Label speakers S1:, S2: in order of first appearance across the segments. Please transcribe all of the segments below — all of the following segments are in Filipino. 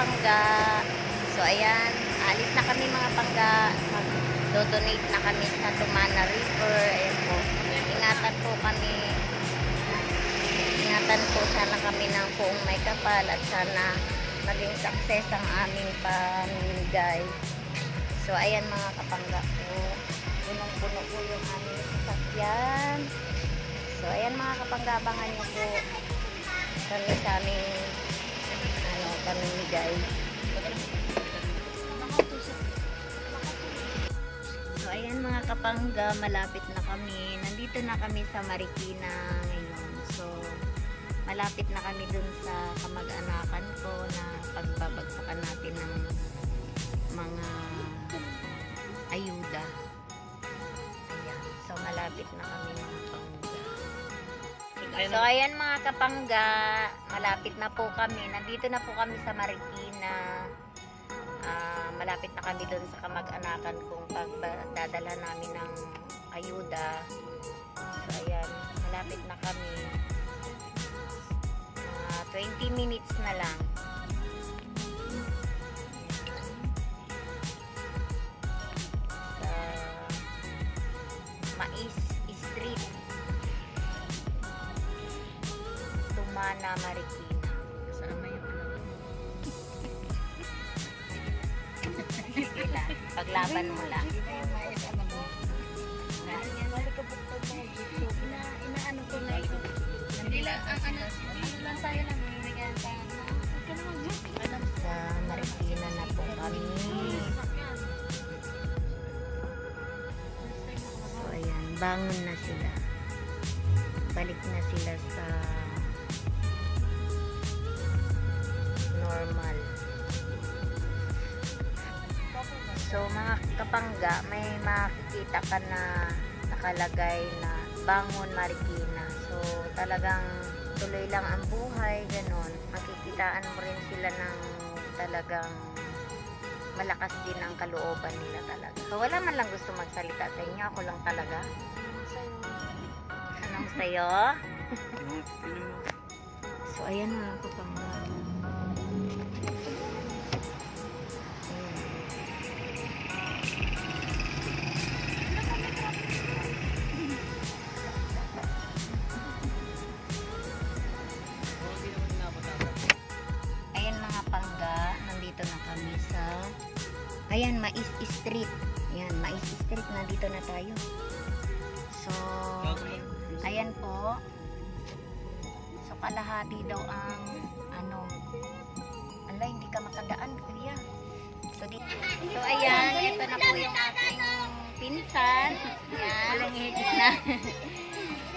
S1: kapangga. So ayan, alis na kami mga pangga. Mag-donate na kami sa Tumana River. Ayan po. Ingatan po kami. Ingatan po sana kami ng buong may kapal at sana maging success ang aming pamimigay. So ayan mga kapangga po. Punong-puno po yung aming sasakyan. So ayan mga kapangga, abangan nyo po kami sa aming pamimigay. So ayan mga kapangga, malapit na kami. Nandito na kami sa Marikina ngayon. So malapit na kami dun sa kamag-anakan ko na pagbabagsakan natin ng mga ayuda. Ayan. So malapit na kami mga kapangga. So ayan mga kapangga, malapit na po kami. Nandito na po kami sa Marikina. Malapit na kami doon sa kamag-anakan kung pagdadala namin ng ayuda. So ayan, malapit na kami. 20 minutes na lang. Sa Mais Street, Tumana, Marikina. Kasama yung sige lang. Paglaban mo lang. Inaano ko na ito. Hindi lang tayo lang may sa Marikina na po kami. So ayan, bangon na sila. Balik na sila sa normal. So mga kapangga, may makikita ka na nakalagay na Bangon Marikina. So talagang tuloy lang ang buhay, ganon. Makikitaan mo rin sila ng talagang malakas din ang kalooban nila talaga. So wala man lang gusto magsalita sa inyo, ako lang talaga. Anong sayo? So ayan mga kapangga. Ayan, Mais Street. Ayan, Mais Street. Nandito na tayo. So, ayan po. So, kalahati daw ang hindi ka makadaan, kuya. So, dito. So, ayan. Ito na po yung ating pinsan. Ayan. Walang higit na.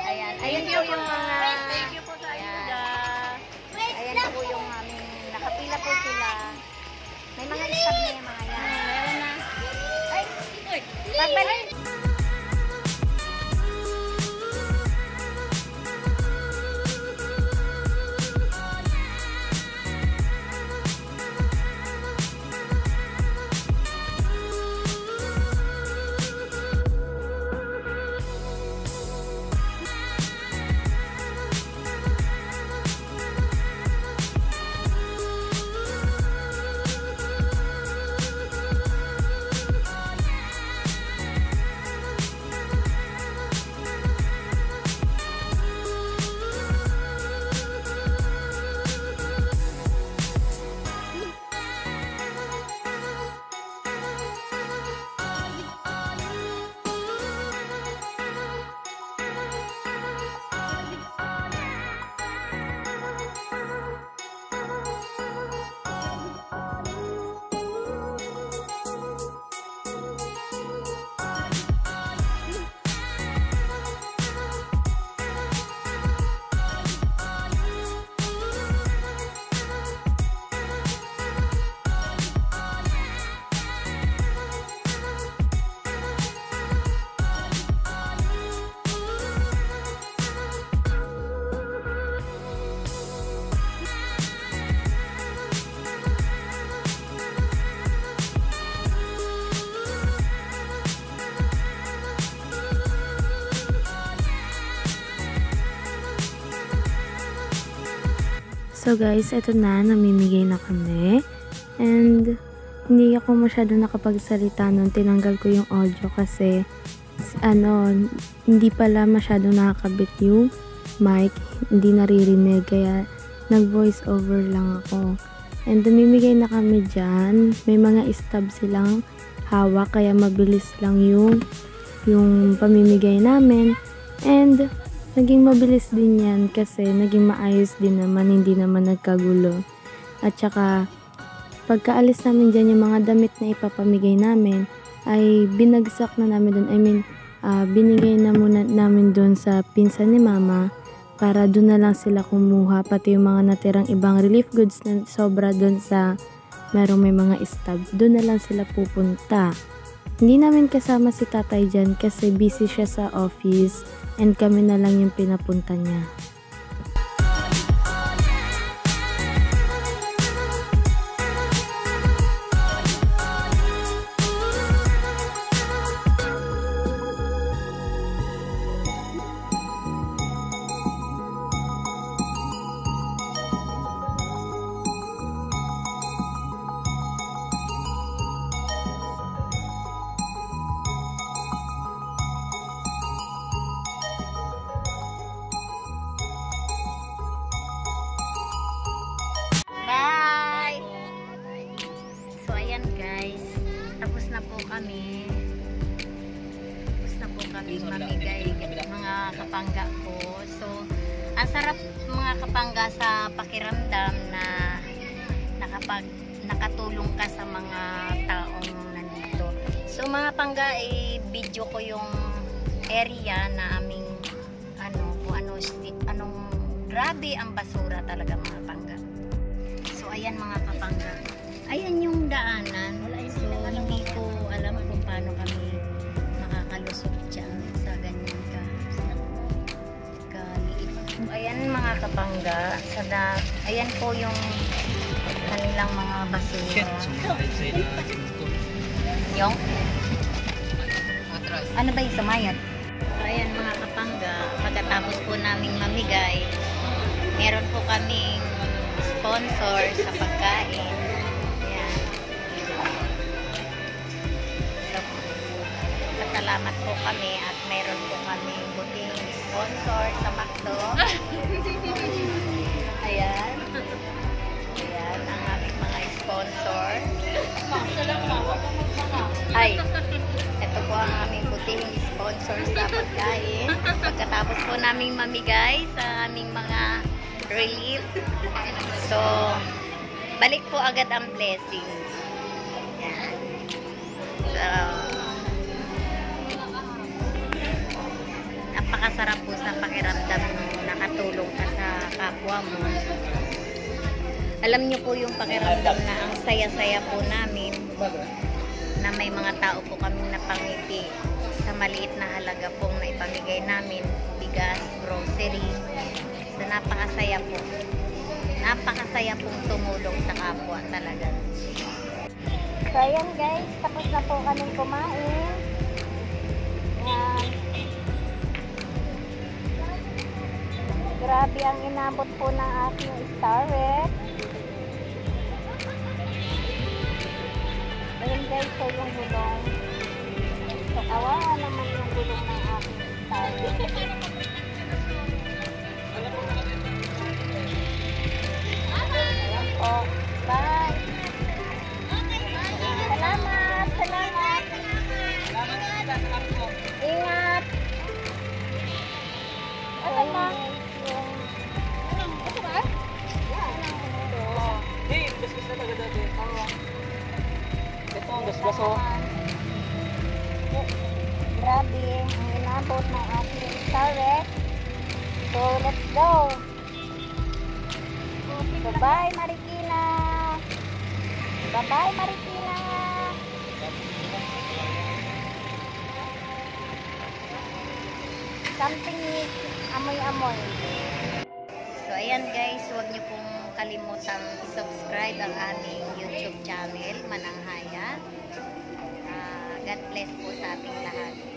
S1: Ayan. Ayan po yung mga... Thank you po sa ayuda. Ayan po yung aming... Nakapila po sila. May mga isab na yung mga yan. Meron na. Ay! Pagbalik!
S2: So guys, eto na, namimigay na kami. And hindi ako masyado nakapagsalita nun. Tinanggal ko yung audio kasi hindi pala masyado nakakabit yung mic. Hindi naririnig. Kaya nag-voice over lang ako. And namimigay na kami dyan. May mga stab silang hawak. Kaya mabilis lang yung pamimigay namin. And naging mabilis din yan kasi naging maayos din naman, hindi naman nagkagulo. At saka, pagkaalis namin dyan, yung mga damit na ipapamigay namin, ay binagsak na namin dun. Binigay na muna namin dun sa pinsan ni mama para dun na lang sila kumuha. Pati yung mga natirang ibang relief goods na sobra dun sa merong may mga stab. Dun na lang sila pupunta. Hindi namin kasama si tatay dyan kasi busy siya sa office and kami na lang yung pinapunta niya.
S1: Tapos na po kami mamigay mga kapangga ko. So, ang sarap mga kapangga sa pakiramdam na nakatulong ka sa mga taong nandito. So, mga pangga, video ko yung area na aming anong grabe ang basura talaga mga pangga. So, ayan mga kapangga. Ayan yung daanan. So, hindi ko alam kung paano kami makakalusot dyan sa ganyan kaliit. So, ayan mga kapangga. Ayan po yung kanilang mga basura. Yung? Ano ba yung samayat? So, ayan mga kapangga. Pagkatapos po naming mamigay, meron po kaming sponsor sa pagkain. Salamat po kami at meron po kami buting sponsor sa McDo. Ayan. Ayan ang aming mga sponsor. Ay, ito po ang aming buting sponsor sa pagkain. Pagkatapos po naming mamigay sa aming mga relief. So, balik po agad ang blessings. Ayan. So, napakasarap po sa pakiramdam nung nakatulong ka sa kapwa mo. Alam niyo po yung pakiramdam na ang saya-saya po namin na may mga tao po kaming napangiti sa maliit na halaga pong naipamigay namin, bigas, grocery. So napakasaya po. Napakasaya pong tumulong sa kapwa talaga. So ayan guys, tapos na po kaming kumain. Ayan. Grabe ang inabot po ng aking Starrex. Ayun guys, so yung gulong. So kawawa naman yung gulong ng aking Starrex. Ayan po. Bye! Salamat! Salamat! Ingat! Ayan na! Grabe ang inabot ng aking Starrex. So let's go. So bye Marikina. Bye bye Marikina. Something is amoy-amoy. So ayan guys, huwag niyo pong kalimutang i-subscribe ang aming YouTube channel, Mananghaya. God bless po sa ating lahat.